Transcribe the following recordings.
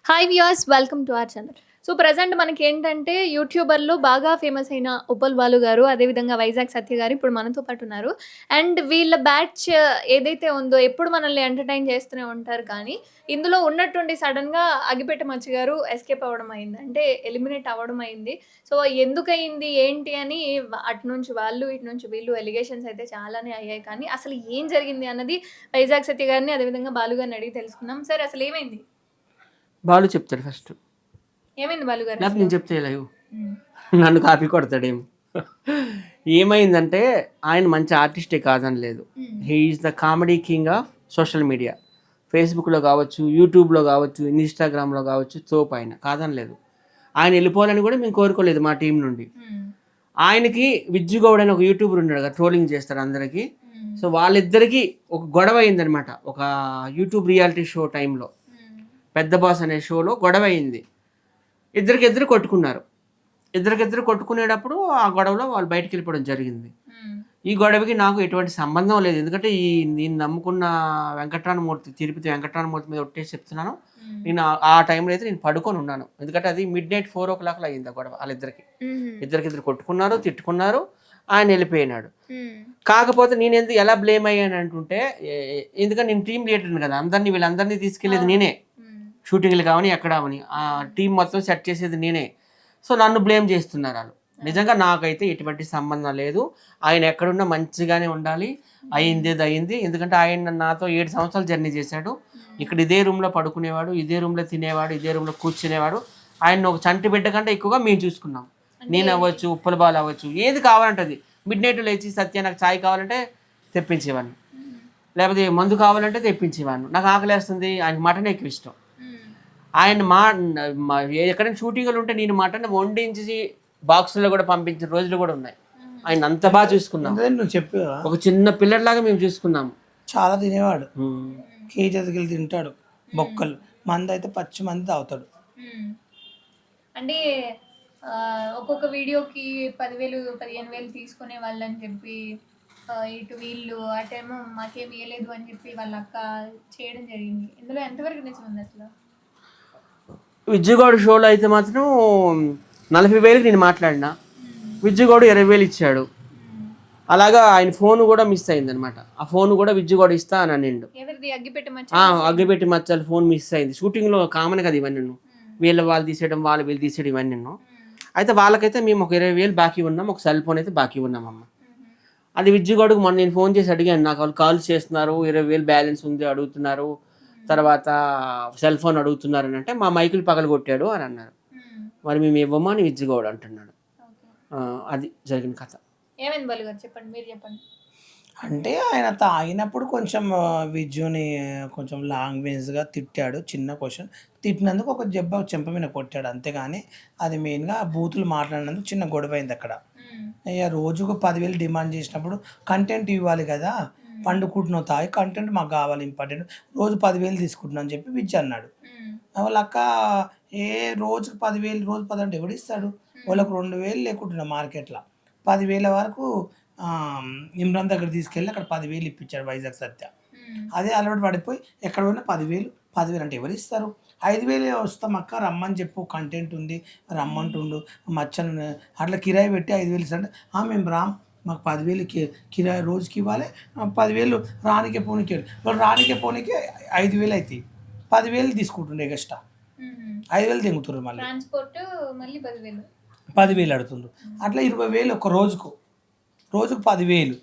Hi viewers welcome to our channel. So present మనకేంటంటే యూట్యూబర్‌లో బాగా famous అయిన 'ఉప్పల్ బాలు' గారు, అదేవిధంగా 'వైజాగ్ సత్య' గారు ఇప్పుడు మనతో పాటు ఉన్నారు. అండ్ వీళ్ళ బ్యాచ్ ఏదైతే ఉందో ఎప్పుడు మనల్ని ఎంటర్‌టైన్ చేస్తూనే ఉంటారు. కానీ ఇందులో ఉన్నట్టుండి సడెన్‌గా అగ్గిపెట్టె మచ్చ గారు ఎస్కేప్ అవ్వడం అయింది. అంటే ఎలిమినేట్ అవ్వడం అయింది. సో ఎందుకయింది? ఏంటి? అని అటు నుంచి వాళ్ళు, ఇటు నుంచి వీళ్ళు ఎలిగేషన్స్ అయితే చాలానే అయ్యాయి. కానీ అసలు ఏం జరిగింది అన్నది వైజాగ్ సత్య గారిని, అదేవిధంగా బాలు గారిని అడిగి తెలుసుకుందాం. సార్ అసలు ఏమైంది? బాలు చెప్తాడు ఫస్ట్. ఏమైంది బాలు గారు లేకపోతే అసలు? నేను చెప్తే లైవ్ నన్ను కాపీ కొడతాడేమో. ఏమైందంటే ఆయన మంచి ఆర్టిస్టే కాదని లేదు. He is the comedy king of social media. ఫేస్బుక్లో కావచ్చు, యూట్యూబ్లో కావచ్చు, ఇన్స్టాగ్రామ్లో కావచ్చు, తోపు ఆయన కాదని లేదు. ఆయన వెళ్ళిపోవాలని కూడా మేము కోరుకోలేదు మా టీం నుండి. ఆయనకి విజ్జుగౌడ్ అని ఒక యూట్యూబర్ ఉన్నాడు కదా, ట్రోలింగ్ చేస్తాడు అందరికీ. సో వాళ్ళిద్దరికీ ఒక గొడవ అయిందనమాట ఒక యూట్యూబ్ రియాలిటీ షో టైంలో. పెద్ద బాస్ అనే షోలో గొడవ అయింది. ఇద్దరికిద్దరు కొట్టుకున్నారు. ఇద్దరికిద్దరు కొట్టుకునేటప్పుడు ఆ గొడవలో వాళ్ళు బయటికి వెళ్ళిపోవడం జరిగింది. ఈ గొడవకి నాకు ఎటువంటి సంబంధం లేదు. ఎందుకంటే నేను నమ్ముకున్న వెంకటరామమూర్తి, తిరుపతి వెంకటరామమూర్తి మీద ఒట్టేసి చెప్తున్నాను. నేను ఆ టైంలో అయితే నేను పడుకొని ఉన్నాను. ఎందుకంటే అది మిడ్-నైట్ 4 o'clock అయింది ఆ గొడవ వాళ్ళిద్దరికి. ఇద్దరికిద్దరు కొట్టుకున్నారు, తిట్టుకున్నారు, ఆయన వెళ్ళిపోయినాడు. కాకపోతే నేను ఎలా బ్లేమ్ అయ్యాను అంటుంటే, ఎందుకంటే నేను టీం లీడర్ని కదా, వీళ్ళందరినీ తీసుకెళ్ళేది నేనే. షూటింగ్లు కావని ఎక్కడ అవని ఆ టీం మొత్తం సెట్ చేసేది నేనే. సో నన్ను బ్లేమ్ చేస్తున్నారు వాళ్ళు. నిజంగా నాకైతే ఎటువంటి సంబంధం లేదు. ఆయన ఎక్కడున్నా మంచిగానే ఉండాలి. అయింది. ఎందుకంటే ఆయన నాతో 7 సంవత్సరాలు జర్నీ చేశాడు. ఇక్కడ ఇదే రూమ్లో పడుకునేవాడు, ఇదే రూమ్లో తినేవాడు, ఇదే రూమ్లో కూర్చునేవాడు. ఆయన ఒక చంటి బిడ్డ కంటే ఎక్కువగా మేము చూసుకున్నాం. నేను అవ్వచ్చు, ఉప్పల బాలు అవ్వచ్చు, ఏది కావాలంటది. మిడ్-నైట్ లేచి సత్య నాకు ఛాయ్ కావాలంటే తెప్పించేవాడిని, లేకపోతే మందు కావాలంటే తెప్పించేవాడిని. నాకు ఆకలేస్తుంది, ఆయనకి మటన్ ఎక్కువ ఇష్టం. ఆయన ఎక్కడైనా షూటింగ్లు ఉంటే నేను మటన్ వండించి బాక్సుల్లో కూడా పంపించిన రోజులు కూడా ఉన్నాయి. ఆయన అంత బాగా చూసుకున్నాం. నువ్వు చెప్పు, ఒక చిన్న పిల్లర్లాగా మేము చూసుకున్నాము. చాలా తినేవాడు, కేజీకి తింటాడు బొక్కలు. మంది అయితే పచ్చి మంది తాగుతాడు. అంటే ఒక్కొక్క వీడియోకి 10,000 15,000 తీసుకునే వాళ్ళని చెప్పి ఇటు వీళ్ళు అటేమో మాకేం ఇవ్వలేదు అని చెప్పి వాళ్ళ అక్క చేయడం జరిగింది. ఇందులో ఎంతవరకు నిజం ఉంది అసలు? విజ్జుగౌడ్ షోలో అయితే మాత్రం 40,000కి నేను మాట్లాడినా, విజ్జుగౌడ్ 20,000 ఇచ్చాడు. అలాగా ఆయన ఫోన్ కూడా మిస్ అయింది అనమాట. ఆ ఫోన్ కూడా విజ్జుగౌడ్ ఇస్తా అని అనిండు. అగ్గిపెట్టి మచ్చలు ఫోన్ మిస్ అయింది. షూటింగ్లో కామన్ కదా ఇవన్నీ, వాళ్ళు తీసేయడం, వీళ్ళు తీసేయడం ఇవన్నీ. అయితే వాళ్ళకైతే మేము ఒక 20,000 బాకీ ఉన్నాం, ఒక సెల్ ఫోన్ అయితే బాకీ ఉన్నామమ్మ. అది విజ్జుగౌడ్కి మొన్న నేను ఫోన్ చేసి అడిగాను, నాకు వాళ్ళు కాల్స్ చేస్తున్నారు, 20,000 బ్యాలెన్స్ ఉంది అడుగుతున్నారు, తర్వాత సెల్ ఫోన్ అడుగుతున్నారు అని అంటే, మా మైకులు పగలు కొట్టాడు అని అన్నారు. మరి మేము ఇవ్వమా అని విజ్జుగౌడ్ అంటున్నాడు. అది జరిగిన కథ. ఏమైంది బాలు గారు, చెప్పండి, మీరు చెప్పండి. అంటే ఆయన తాగినప్పుడు కొంచెం విజ్జుని కొంచెం లాంగ్వేజ్గా తిట్టాడు. చిన్న క్వశ్చన్ తిట్టినందుకు ఒక చెంప మీద కొట్టాడు, అంతేగాని అది మెయిన్గా బూతులు మాట్లాడినందుకు చిన్న గొడవ అయింది అక్కడ. అయ్యా రోజుకు 10,000 డిమాండ్ చేసినప్పుడు కంటెంట్ ఇవ్వాలి కదా, పండుకుంటున్నావు తాగి, కంటెంట్ మాకు కావాలి ఇంపార్టెంట్, రోజు 10,000 తీసుకుంటున్నా అని చెప్పి విజ్జు అన్నాడు. వాళ్ళ అక్క రోజుకు 10,000, రోజు 10 అంటే ఎవడు ఇస్తాడు? వాళ్ళకు 2,000 లేకుంటున్నా మార్కెట్లో 10,000 వరకు ఇమ్రాన్ దగ్గర తీసుకెళ్ళి అక్కడ 10,000 ఇప్పించాడు వైజాగ్ సత్య. అదే అలవాటు పడిపోయి ఎక్కడ పోయినా 10,000 అంటే ఎవరు ఇస్తారు? 5,000 వస్తాం అక్క, రమ్మని చెప్పు, కంటెంట్ ఉంది రమ్మంటుండు, మచ్చను అట్లా కిరాయి పెట్టి 5,000 ఇస్తాడు. మేము రామ్, మాకు 10,000 కిరాయి రోజుకి ఇవ్వాలి, 10,000 రానికే పోనీకి, వాళ్ళు రానికే పోనీకి 5,000 అవుతాయి, 10,000 తీసుకుంటుండే ఎక్స్ట్రా, 5,000 తెంగుతున్నారు, మళ్ళీ 10,000 అడుగుతుండ్రు. అట్లా 20,000 ఒక రోజుకు 10,000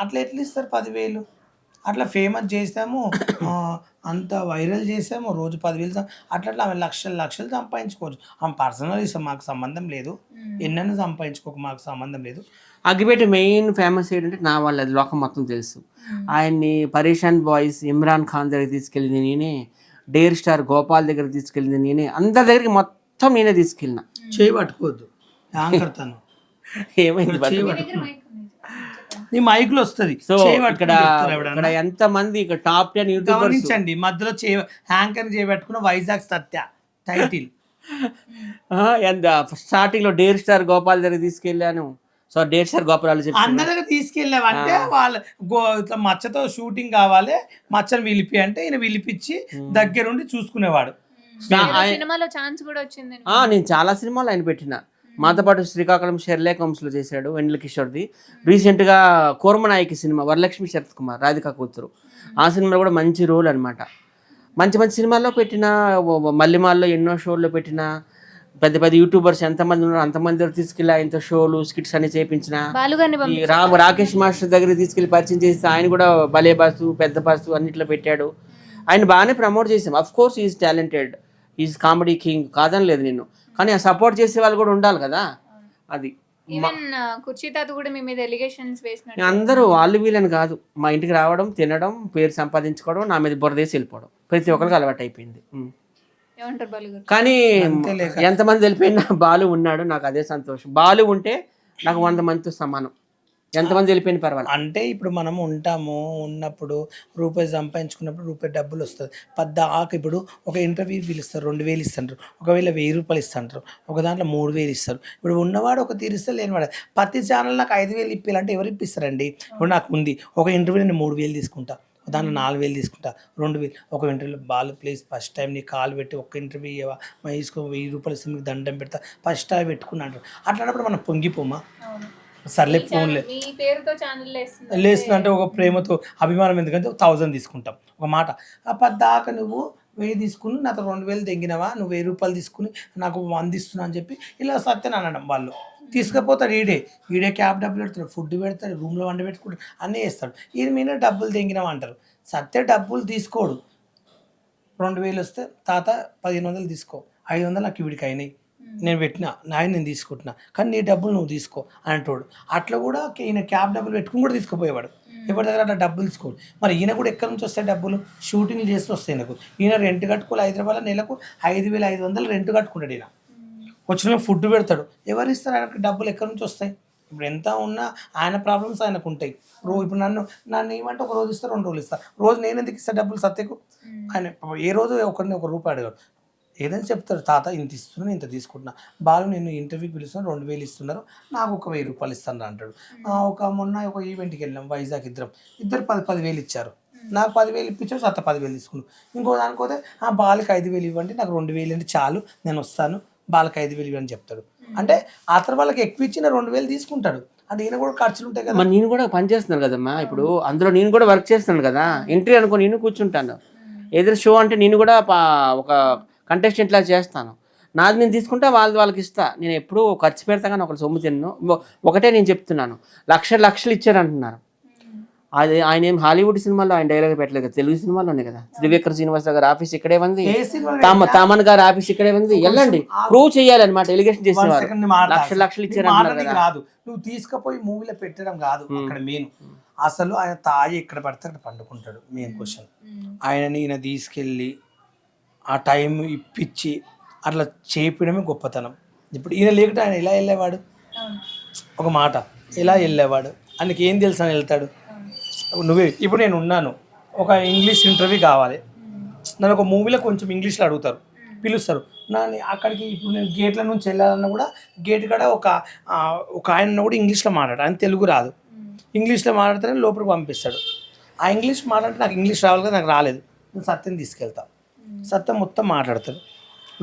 అట్లా ఎట్లా ఇస్తారు 10,000? అట్లా ఫేమస్ చేసాము, అంత వైరల్ చేసాము, రోజు 10,000 అట్లా ఆమె లక్షలు సంపాదించుకోవచ్చు. ఆమె పర్సనల్ ఇస్తాం, మాకు సంబంధం లేదు. ఎన్నైనా సంపాదించుకోక మాకు సంబంధం లేదు. అగ్గిపెట్టి మెయిన్ ఫేమస్ ఏంటంటే నా వాళ్ళది లోకం మొత్తం తెలుసు. ఆయన్ని పరేషాన్ బాయ్స్ ఇమ్రాన్ ఖాన్ దగ్గర తీసుకెళ్ళింది నేనే, డేర్ స్టార్ గోపాల్ దగ్గర తీసుకెళ్ళింది నేనే, అందరి దగ్గరికి మొత్తం నేనే తీసుకెళ్ళిన. చేయి పట్టుకోవద్దు, యాంకర్తాను ఏమైంది? నీ మైక్లో వస్తుంది. సో ఇక్కడ ఎంత మంది ఇక్కడ టాప్ 10 యూట్యూబర్స్ మధ్యలో యాంకర్ చేయబెట్టుకున్న వైజాగ్ సత్య టైటిల్. స్టార్టింగ్ లో డేర్ స్టార్ గోపాల్ దగ్గర తీసుకెళ్ళాను. సో డేర్ స్టార్ గోపాల్ అందరి దగ్గర తీసుకెళ్ళామంటే వాళ్ళ ఇట్లా మచ్చతో షూటింగ్ కావాలి, మచ్చను విలిపి అంటే ఈయన విలిపించి దగ్గరుండి చూసుకునేవాడు. సినిమాలో ఛాన్స్ కూడా వచ్చింది. నేను చాలా సినిమాలు ఆయన పెట్టిన. మాతో పాటు శ్రీకాకుళం షెర్లాక్ హోమ్స్లో చేశాడు, వెన్నెల కిషోర్ది. రీసెంట్గా కోరమనాయకి సినిమా, వరలక్ష్మి శరత్ కుమార్, రాధికా కూతురు, ఆ సినిమాలో కూడా మంచి రోల్ అనమాట. మంచి మంచి సినిమాల్లో పెట్టిన, మల్లెమాల్లో ఎన్నో షోల్లో పెట్టిన, పెద్ద పెద్ద యూట్యూబర్స్ ఎంతమంది ఉన్నారు అంతమంది తీసుకెళ్ళి ఆయనతో షోలు స్కిట్స్ అన్ని చేయించిన. ఈ రాకేష్ మాస్టర్ దగ్గర తీసుకెళ్ళి పరిచయం చేస్తే ఆయన కూడా భలే బాసు, పెద్ద బాసు అన్నిట్లో పెట్టాడు. ఆయన బాగానే ప్రమోట్ చేసాం. Of course is talented, is comedy king, కాదని లేదు నేను, కానీ ఆ సపోర్ట్ చేసే వాళ్ళు కూడా ఉండాలి కదా. అది కుర్చీ తాత కూడా మీ మీద ఎలిగేషన్స్ వేసినాడు. అందరూ వాళ్ళు వీళ్ళని కాదు, మా ఇంటికి రావడం, తినడం, పేరు సంపాదించుకోవడం, నా మీద బురదేసి వెళ్ళిపోవడం ప్రతి ఒక్కరికి అలవాటు అయిపోయింది. కానీ ఎంతమంది వెళ్ళిపోయినా బాలు ఉన్నాడు, నాకు అదే సంతోషం. బాలు ఉంటే నాకు 100 మందితో సమానం. ఎంతమంది వెళ్ళిపోయిన పర్వాలేదు. అంటే ఇప్పుడు మనం ఉంటాము, ఉన్నప్పుడు రూపాయి సంపాదించుకున్నప్పుడు రూపాయి డబ్బులు వస్తుంది. పద్దాక ఇప్పుడు ఒక ఇంటర్వ్యూ పిలుస్తారు, 2000 ఇస్తారు, ఒకవేళ 1000 రూపాయలు ఇస్తారు, ఒక దాంట్లో 3000 ఇస్తారు. ఇప్పుడు ఉన్నవాడు ఒక తీరిస్తే లేనివాడు ప్రతి ఛానల్ నాకు 5000 ఇప్పాలంటే ఎవరు ఇప్పిస్తారండి? ఇప్పుడు నాకు ఉంది ఒక ఇంటర్వ్యూ, నేను 3000 తీసుకుంటా, దాంట్లో 4000 తీసుకుంటా, 2000. ఒక ఇంటర్వ్యూలో బాలు ప్లీజ్ ఫస్ట్ టైం నీ కాల్ పెట్టి ఒక్క ఇంటర్వ్యూ ఇవ్వవా, మా తీసుకో 1000 రూపాయలు ఇస్తే మీకు దండం పెడతా, ఫస్ట్ టైం పెట్టుకున్నాడు. అట్లాంటప్పుడు మనం పొంగిపోమా? సర్లే ఫోన్లే లేస్తుంది అంటే ఒక ప్రేమతో అభిమానం, ఎందుకంటే 1000 తీసుకుంటాం ఒక మాట. పద్దాక నువ్వు 1000 తీసుకుని నాతో 2000 తెంగినవా, నువ్వు 1000 రూపాయలు తీసుకుని నాకు 100 ఇస్తున్నా అని చెప్పి ఇలా సత్యని అనడం. వాళ్ళు తీసుకుపోతాడు, ఈడే క్యాబ్ డబ్బులు పెడతాడు, ఫుడ్ పెడతాడు, రూమ్లో వంట పెట్టుకుంటాడు, అన్నీ చేస్తాడు. ఇది మీద డబ్బులు తెంగినావా అంటారు. సత్య డబ్బులు తీసుకోడు. 2000 వస్తే తాత 1500 తీసుకో, 500 నాకు వీడికి అయినాయి, నేను పెట్టిన నేను తీసుకుంటున్నా, కానీ నీ డబ్బులు నువ్వు తీసుకో అని అంటాడు. అట్లా కూడా ఈయన క్యాబ్ డబ్బులు పెట్టుకుని కూడా తీసుకుపోయేవాడు. ఎవరి దగ్గర అట్లా డబ్బులు తీసుకోడు. మరి ఈయన కూడా ఎక్కడి నుంచి వస్తాయి డబ్బులు? షూటింగ్లు చేస్తూ వస్తాయి. నాకు ఈయన రెంట్ కట్టుకోవాలి, హైదరాబాద్లో నెలకు 5500 రెంట్ కట్టుకుంటాడు. ఈయన వచ్చిన ఫుడ్ పెడతాడు. ఎవరు ఇస్తారు ఆయనకు డబ్బులు? ఎక్కడి నుంచి వస్తాయి? ఇప్పుడు ఎంత ఉన్నా ఆయన ప్రాబ్లమ్స్ ఆయనకు ఉంటాయి. ఇప్పుడు నన్ను ఏమంటే ఒక రోజు ఇస్తారు, 2 రోజులు ఇస్తారు. రోజు నేను ఎందుకు ఇస్తాను డబ్బులు సత్యకు? ఆయన ఏ రోజు ఒకరిని 1 రూపాయి అడగాడు. ఏదైనా చెప్తాడు, తాత ఇంత ఇస్తున్నాను, ఇంత తీసుకుంటున్నా. బాలు నేను ఇంటర్వ్యూకి పిలుస్తున్నాను, 2000 ఇస్తున్నారు, నాకు ఒక 1000 రూపాయలు ఇస్తాను అంటాడు. మొన్న ఒక ఈవెంట్కి వెళ్ళాం వైజాగ్, ఇద్దరు 10,000 ఇచ్చారు. నాకు 10,000 ఇప్పించాడు, సత్త 10,000 తీసుకున్నాను. ఇంకో దానికోతే బాలకి 5,000 ఇవ్వండి, నాకు 2,000 అంటే చాలు, నేను వస్తాను, బాలకి 5,000 ఇవ్వని చెప్తాడు. అంటే అతను వాళ్ళకి ఎక్కువ ఇచ్చిన 2,000 తీసుకుంటాడు. అంటే ఈయన కూడా ఖర్చులు ఉంటాయి కదా. నేను కూడా పని చేస్తున్నాను కదమ్మా, ఇప్పుడు అందులో నేను కూడా వర్క్ చేస్తున్నాను కదా. ఎంట్రీ అనుకో నేను కూర్చుంటాను, ఏదైనా షో అంటే నేను కూడా ఒక కంటెస్టెంట్ లా చేస్తాను. నాది నేను తీసుకుంటా, వాళ్ళకి ఇస్తా. నేను ఎప్పుడూ ఖర్చు పెడతా కానీ ఒకరు సొమ్ము తిన్ను. ఒకటే నేను చెప్తున్నాను, లక్షలు ఇచ్చారంటున్నారు. అది ఆయన ఏం హాలీవుడ్ సినిమాలో ఆయన డైలాగ్ పెట్టలేదు కదా, తెలుగు సినిమాలోనే కదా. త్రివిక్రమ్ శ్రీనివాస్ గారు ఆఫీస్ ఇక్కడే ఉంది, తామన్ గారు ఆఫీస్ ఇక్కడే ఉంది. వెళ్ళండి, ప్రూవ్ చేయాలన్నమాట. ఎలిగేషన్ చేసేవారు లక్షలు ఇచ్చారంటున్నారు కాదు. నువ్వు తీసుకుపోయి మూవీలో పెట్టడం కాదు అక్కడ మెయిన్. అసలు ఆయన తాయి ఎక్కడ పడితే అక్కడ పండుకుంటాడు. మెయిన్ క్వశ్చన్ ఆయనని ఈయన తీసుకెళ్ళి ఆ టైం ఇప్పించి అట్లా చేపడమే గొప్పతనం. ఇప్పుడు ఈయన లేకుంటే ఆయన ఎలా వెళ్ళేవాడు? ఒక మాట, ఎలా వెళ్ళేవాడు? ఆయనకి ఏం తెలుసు అని వెళ్తాడు? నువ్వే ఇప్పుడు నేను ఉన్నాను, ఒక ఇంగ్లీష్ ఇంటర్వ్యూ కావాలి, నన్ను ఒక మూవీలో కొంచెం ఇంగ్లీష్లో అడుగుతారు, పిలుస్తారు నన్ను అక్కడికి. ఇప్పుడు నేను గేట్ల నుంచి వెళ్ళాలన్నా కూడా గేట్ కాడ ఒక ఆయన కూడా ఇంగ్లీష్లో మాట్లాడు, ఆయన తెలుగు రాదు, ఇంగ్లీష్లో మాట్లాడితేనే లోపలికి పంపిస్తాడు. ఆ ఇంగ్లీష్ మాట్లాడితే నాకు ఇంగ్లీష్ రావాలి కదా, నాకు రాలేదు. నేను సత్యం తీసుకెళ్తాను, సత్యం మొత్తం మాట్లాడతాడు,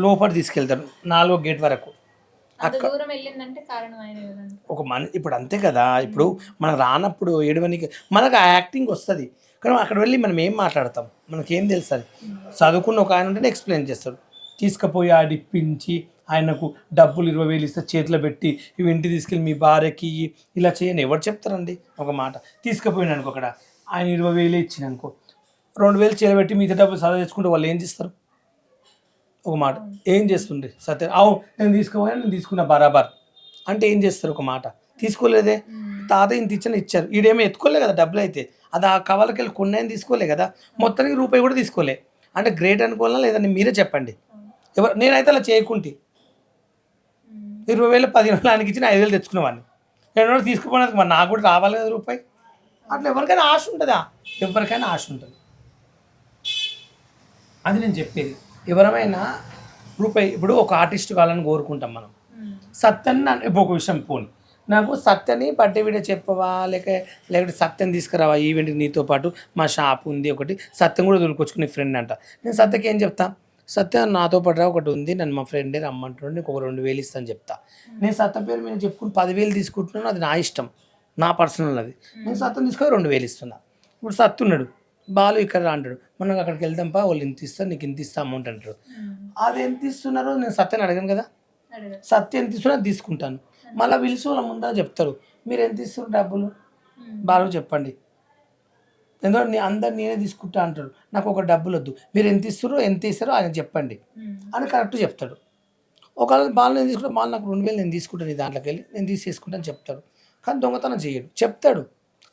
లోపల తీసుకెళ్తాడు 4వ గేట్ వరకు. ఒక ఇప్పుడు అంతే కదా. ఇప్పుడు మనం రానప్పుడు ఏడవనికి మనకు ఆ యాక్టింగ్ వస్తుంది, కానీ అక్కడ వెళ్ళి మనం ఏం మాట్లాడతాం, మనకేం తెలుసు? అది చదువుకున్న ఒక ఆయన ఉంటేనే ఎక్స్ప్లెయిన్ చేస్తాడు. తీసుకుపోయి ఆడిప్పించి ఆయనకు డబ్బులు 20,000 ఇస్తే చేతిలో పెట్టి ఇవి ఇంటికి తీసుకెళ్ళి మీ భార్యకి ఇలా చేయని ఎవరు చెప్తారండి? ఒక మాట తీసుకుపోయినానుకో, అక్కడ ఆయన 20,000 ఇచ్చినానుకో, 2,000 చేయబెట్టి మిగతా డబ్బులు సదా తెచ్చుకుంటే వాళ్ళు ఏం చేస్తారు? ఒక మాట ఏం చేస్తుండే సత్యం, నేను తీసుకుపోయాను, నేను తీసుకున్నా బరాబర్ అంటే ఏం చేస్తారు? ఒక మాట తీసుకోలేదే, తాత ఇంత ఇచ్చారు, ఈడేమో ఎత్తుకోలే కదా డబ్బులు. అయితే అది ఆ కవర్లకి వెళ్ళి కొన్నాయని తీసుకోలే కదా, మొత్తానికి రూపాయి కూడా తీసుకోలే. అంటే గ్రేట్ అనుకోవాలా లేదని మీరే చెప్పండి. నేనైతే అలా చేయకుంటే 20,000 10,000 ఆయనకి ఇచ్చిన 5,000 తెచ్చుకునేవాడిని. నేను తీసుకుపోయినందుకు మరి నాకు కూడా రావాలి కదా రూపాయి. అట్లా ఎవరికైనా ఆశ ఉంటుందా? ఎవరికైనా ఆశ ఉంటుంది. అది నేను చెప్పేది. ఎవరమైనా రూపాయి, ఇప్పుడు ఒక ఆర్టిస్ట్ కావాలని కోరుకుంటాం మనం. సత్యని ఇప్పుడు ఒక విషయం పోని, నాకు సత్యని బర్త్డే వీడియో చెప్పవా, లేకపోతే సత్యం తీసుకురావా ఈవెంట్కి నీతో పాటు, మా షాప్ ఉంది ఒకటి, సత్యం కూడా దొరికొచ్చుకునే ఫ్రెండ్ అంట. నేను సత్యకి ఏం చెప్తా, సత్య నాతో పాటు ఒకటి ఉంది, నన్ను మా ఫ్రెండే రమ్మంటున్నాడు, నీకు ఒక 2,000 ఇస్తాను చెప్తా. నేను సత్య పేరు మీద చెప్పుకుని 10,000 తీసుకుంటున్నాను, అది నా ఇష్టం, నా పర్సనల్ అది. నేను సత్యం తీసుకొని 2,000 ఇస్తున్నా. ఇప్పుడు సత్తు ఉన్నాడు, బాలు ఇక్కడ రా అంటాడు, మనం అక్కడికి వెళ్దాంపా, వాళ్ళు ఇంత ఇస్తారు, నీకు ఇంత ఇస్తా అమౌంట్ అంటారు. అది ఎంత ఇస్తున్నారో నేను సత్యాన్ని అడగను కదా, సత్య ఎంత ఇస్తున్నా తీసుకుంటాను. మళ్ళీ పిలిచి వాళ్ళ ముందర చెప్తారు, మీరు ఎంత ఇస్తున్నారు డబ్బులు బాలు చెప్పండి, ఎందుకంటే అందరు నేనే తీసుకుంటా అంటారు, నాకు ఒక డబ్బులు వద్దు, మీరు ఎంత ఇస్తారో ఎంత ఇస్తారో ఆయన చెప్పండి అని కరెక్ట్ చెప్తాడు. ఒకవేళ బాలు నేను తీసుకుంటా, బాలు నాకు 2,000 నేను తీసుకుంటాను, ఈ దాంట్లోకి వెళ్ళి నేను తీసేసుకుంటాను చెప్తాడు. కానీ దొంగతనం చేయడు, చెప్తాడు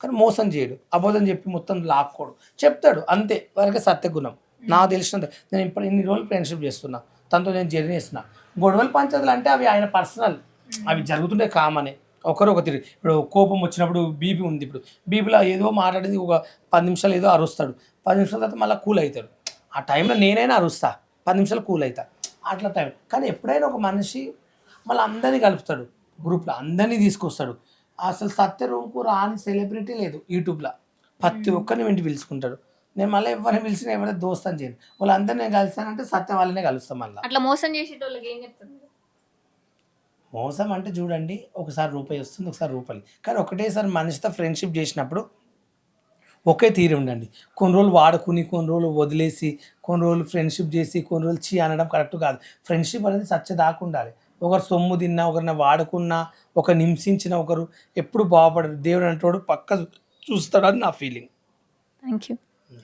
కానీ మోసం చేయడు, అబద్ధం చెప్పి మొత్తం లాక్కోడు, చెప్తాడు అంతే. వరకే సత్యగుణం నాకు తెలిసినంత. నేను ఇప్పుడు ఇన్ని రోజులు ఫ్రెండ్షిప్ చేస్తున్నా, తనతో నేను జర్నీ చేస్తున్నా. గొడవలు పంచాయతీలు అంటే అవి ఆయన పర్సనల్, అవి జరుగుతుంటే కామనే. ఒకరు ఒక తిరిగి ఇప్పుడు కోపం వచ్చినప్పుడు బీపీ ఉంది, ఇప్పుడు బీపీలో ఏదో మాట్లాడేది ఒక 10 నిమిషాలు ఏదో అరుస్తాడు, 10 నిమిషాల తర్వాత మళ్ళీ కూల్ అవుతాడు. ఆ టైంలో నేనైనా అరుస్తా, 10 నిమిషాలు కూల్ అవుతా, అట్లా టైం. కానీ ఎప్పుడైనా ఒక మనిషి మళ్ళీ అందరినీ కలుపుతాడు, గ్రూప్లో అందరినీ తీసుకొస్తాడు. అసలు సత్య రూమ్కు రాని సెలబ్రిటీ లేదు యూట్యూబ్లో, ప్రతి ఒక్కరిని వెంట పిలుచుకుంటాడు. నేను మళ్ళీ ఎవరిని పిలిచిన ఎవరైనా దోస్తాను చేయను, వాళ్ళందరూ నేను కలిసానంటే సత్య వాళ్ళనే కలుస్తాను. మళ్ళీ అట్లా మోసం చేసేటోళ్ళకి ఏం చెప్తారు? మోసం అంటే చూడండి, ఒకసారి రూపాయి వస్తుంది, ఒకసారి రూపాయలు, కానీ ఒకటేసారి మనిషితో ఫ్రెండ్షిప్ చేసినప్పుడు ఒకే తీరు ఉండండి. కొన్ని రోజులు వాడుకుని, కొన్ని రోజులు వదిలేసి, కొన్ని రోజులు ఫ్రెండ్షిప్ చేసి, కొన్ని రోజులు చీ అనడం కరెక్ట్ కాదు. ఫ్రెండ్షిప్ అనేది సత్యదాకా ఉండాలి. ఒకరు సొమ్ము తిన్నా, ఒకరిని వాడుకున్నా, ఒకరు హింసించిన ఒకరు ఎప్పుడు బాగుపడరు. దేవుడు అంటాడు పక్క చూస్తాడని నా ఫీలింగ్. Thank you.